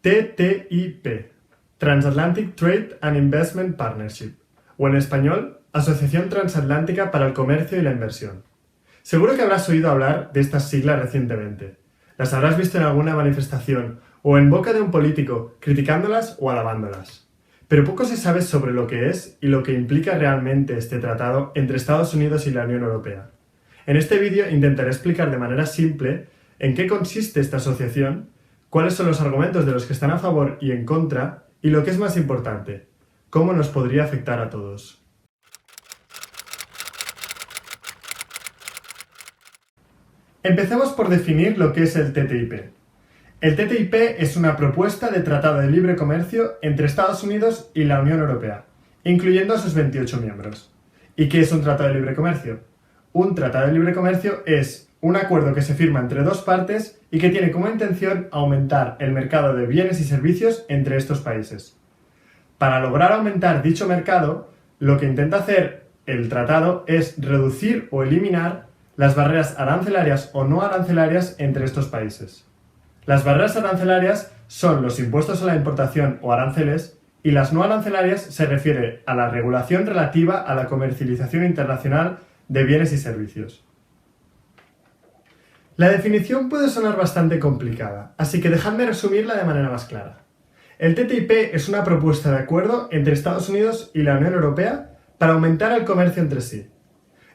TTIP, Transatlantic Trade and Investment Partnership, o en español, Asociación Transatlántica para el Comercio y la Inversión. Seguro que habrás oído hablar de estas siglas recientemente. Las habrás visto en alguna manifestación o en boca de un político criticándolas o alabándolas. Pero poco se sabe sobre lo que es y lo que implica realmente este tratado entre Estados Unidos y la Unión Europea. En este vídeo intentaré explicar de manera simple en qué consiste esta asociación, cuáles son los argumentos de los que están a favor y en contra, y lo que es más importante, cómo nos podría afectar a todos. Empecemos por definir lo que es el TTIP. El TTIP es una propuesta de tratado de libre comercio entre Estados Unidos y la Unión Europea, incluyendo a sus 28 miembros. ¿Y qué es un tratado de libre comercio? Un tratado de libre comercio es un acuerdo que se firma entre dos partes y que tiene como intención aumentar el mercado de bienes y servicios entre estos países. Para lograr aumentar dicho mercado, lo que intenta hacer el tratado es reducir o eliminar las barreras arancelarias o no arancelarias entre estos países. Las barreras arancelarias son los impuestos a la importación o aranceles, y las no arancelarias se refiere a la regulación relativa a la comercialización internacional de bienes y servicios. La definición puede sonar bastante complicada, así que dejadme resumirla de manera más clara. El TTIP es una propuesta de acuerdo entre Estados Unidos y la Unión Europea para aumentar el comercio entre sí.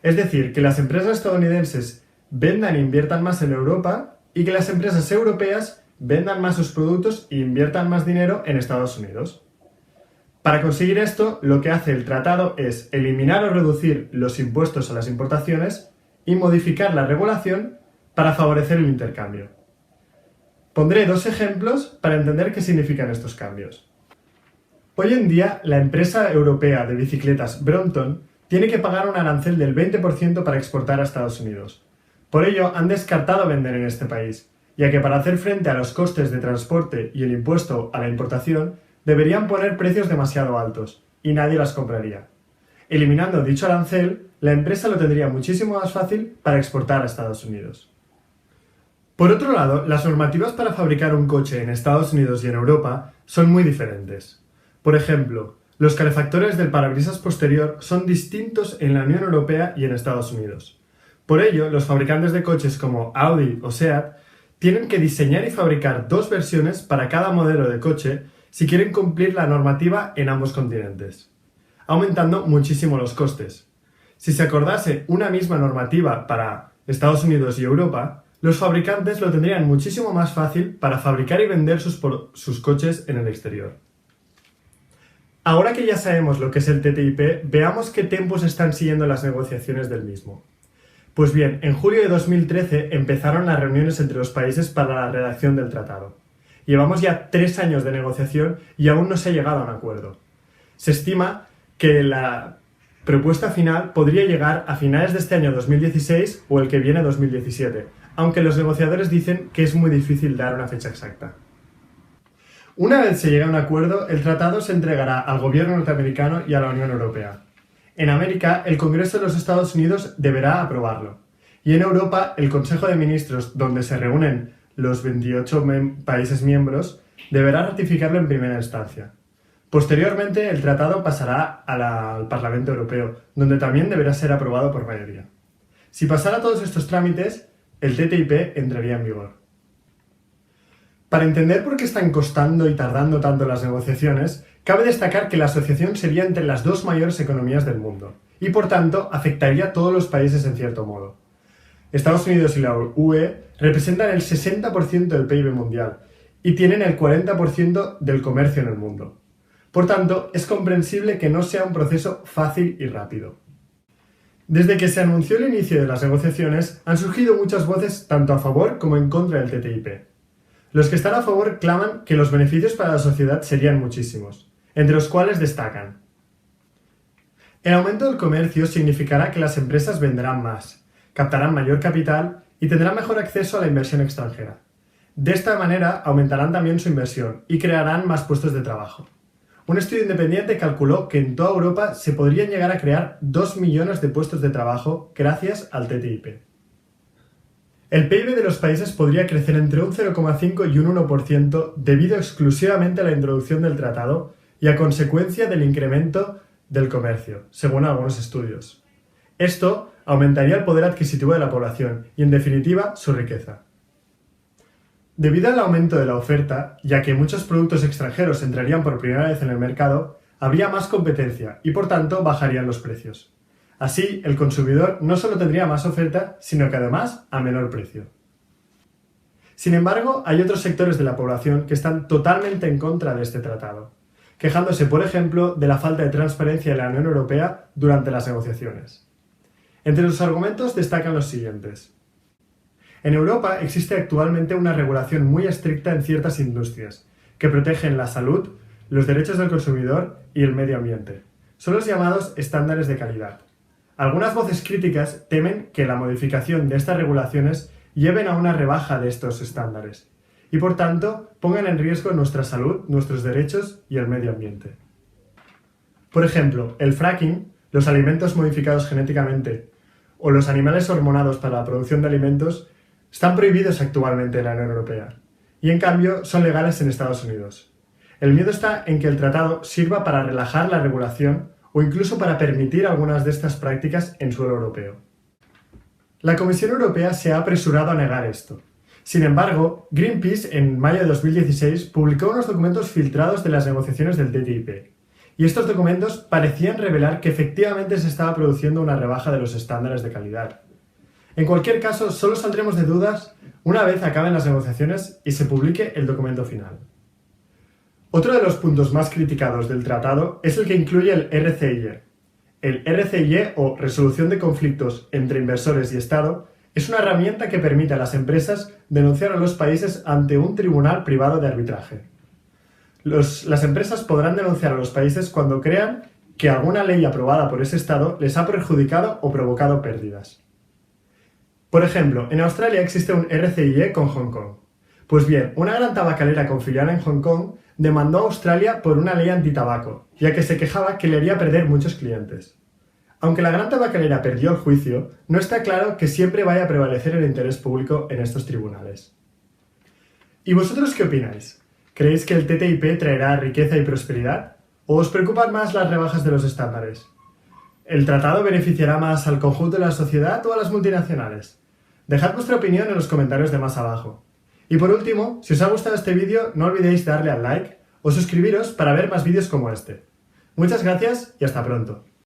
Es decir, que las empresas estadounidenses vendan e inviertan más en Europa y que las empresas europeas vendan más sus productos e inviertan más dinero en Estados Unidos. Para conseguir esto, lo que hace el tratado es eliminar o reducir los impuestos a las importaciones y modificar la regulación para favorecer el intercambio. Pondré dos ejemplos para entender qué significan estos cambios. Hoy en día, la empresa europea de bicicletas Brompton tiene que pagar un arancel del 20% para exportar a Estados Unidos. Por ello, han descartado vender en este país, ya que para hacer frente a los costes de transporte y el impuesto a la importación, deberían poner precios demasiado altos, y nadie las compraría. Eliminando dicho arancel, la empresa lo tendría muchísimo más fácil para exportar a Estados Unidos. Por otro lado, las normativas para fabricar un coche en Estados Unidos y en Europa son muy diferentes. Por ejemplo, los calefactores del parabrisas posterior son distintos en la Unión Europea y en Estados Unidos. Por ello, los fabricantes de coches como Audi o Seat tienen que diseñar y fabricar dos versiones para cada modelo de coche si quieren cumplir la normativa en ambos continentes, aumentando muchísimo los costes. Si se acordase una misma normativa para Estados Unidos y Europa, los fabricantes lo tendrían muchísimo más fácil para fabricar y vender sus coches en el exterior. Ahora que ya sabemos lo que es el TTIP, veamos qué tiempos están siguiendo las negociaciones del mismo. Pues bien, en julio de 2013 empezaron las reuniones entre los países para la redacción del tratado. Llevamos ya 3 años de negociación y aún no se ha llegado a un acuerdo. Se estima que la propuesta final podría llegar a finales de este año 2016 o el que viene 2017, aunque los negociadores dicen que es muy difícil dar una fecha exacta. Una vez se llegue a un acuerdo, el tratado se entregará al gobierno norteamericano y a la Unión Europea. En América, el Congreso de los Estados Unidos deberá aprobarlo. Y en Europa, el Consejo de Ministros, donde se reúnen los 28 países miembros, deberá ratificarlo en primera instancia. Posteriormente, el tratado pasará al Parlamento Europeo, donde también deberá ser aprobado por mayoría. Si pasara todos estos trámites, el TTIP entraría en vigor. Para entender por qué están costando y tardando tanto las negociaciones, cabe destacar que la asociación sería entre las dos mayores economías del mundo, y por tanto afectaría a todos los países en cierto modo. Estados Unidos y la UE representan el 60% del PIB mundial, y tienen el 40% del comercio en el mundo. Por tanto, es comprensible que no sea un proceso fácil y rápido. Desde que se anunció el inicio de las negociaciones, han surgido muchas voces tanto a favor como en contra del TTIP. Los que están a favor claman que los beneficios para la sociedad serían muchísimos, entre los cuales destacan: el aumento del comercio significará que las empresas venderán más, captarán mayor capital y tendrán mejor acceso a la inversión extranjera. De esta manera aumentarán también su inversión y crearán más puestos de trabajo. Un estudio independiente calculó que en toda Europa se podrían llegar a crear 2 millones de puestos de trabajo gracias al TTIP. El PIB de los países podría crecer entre un 0,5 y un 1% debido exclusivamente a la introducción del tratado y a consecuencia del incremento del comercio, según algunos estudios. Esto aumentaría el poder adquisitivo de la población y, en definitiva, su riqueza. Debido al aumento de la oferta, ya que muchos productos extranjeros entrarían por primera vez en el mercado, habría más competencia y, por tanto, bajarían los precios. Así, el consumidor no solo tendría más oferta, sino que además a menor precio. Sin embargo, hay otros sectores de la población que están totalmente en contra de este tratado, quejándose, por ejemplo, de la falta de transparencia de la Unión Europea durante las negociaciones. Entre los argumentos destacan los siguientes. En Europa existe actualmente una regulación muy estricta en ciertas industrias, que protegen la salud, los derechos del consumidor y el medio ambiente. Son los llamados estándares de calidad. Algunas voces críticas temen que la modificación de estas regulaciones lleven a una rebaja de estos estándares y, por tanto, pongan en riesgo nuestra salud, nuestros derechos y el medio ambiente. Por ejemplo, el fracking, los alimentos modificados genéticamente o los animales hormonados para la producción de alimentos están prohibidos actualmente en la Unión Europea y, en cambio, son legales en Estados Unidos. El miedo está en que el tratado sirva para relajar la regulación o incluso para permitir algunas de estas prácticas en suelo europeo. La Comisión Europea se ha apresurado a negar esto. Sin embargo, Greenpeace en mayo de 2016 publicó unos documentos filtrados de las negociaciones del TTIP, y estos documentos parecían revelar que efectivamente se estaba produciendo una rebaja de los estándares de calidad. En cualquier caso, solo saldremos de dudas una vez acaben las negociaciones y se publique el documento final. Otro de los puntos más criticados del tratado es el que incluye el RCIE. El RCIE, o Resolución de Conflictos entre Inversores y Estado, es una herramienta que permite a las empresas denunciar a los países ante un tribunal privado de arbitraje. Las empresas podrán denunciar a los países cuando crean que alguna ley aprobada por ese Estado les ha perjudicado o provocado pérdidas. Por ejemplo, en Australia existe un RCIE con Hong Kong. Pues bien, una gran tabacalera con filial en Hong Kong demandó a Australia por una ley antitabaco, ya que se quejaba que le haría perder muchos clientes. Aunque la gran tabacalera perdió el juicio, no está claro que siempre vaya a prevalecer el interés público en estos tribunales. ¿Y vosotros qué opináis? ¿Creéis que el TTIP traerá riqueza y prosperidad? ¿O os preocupan más las rebajas de los estándares? ¿El tratado beneficiará más al conjunto de la sociedad o a las multinacionales? Dejad vuestra opinión en los comentarios de más abajo. Y por último, si os ha gustado este vídeo, no olvidéis darle al like o suscribiros para ver más vídeos como este. Muchas gracias y hasta pronto.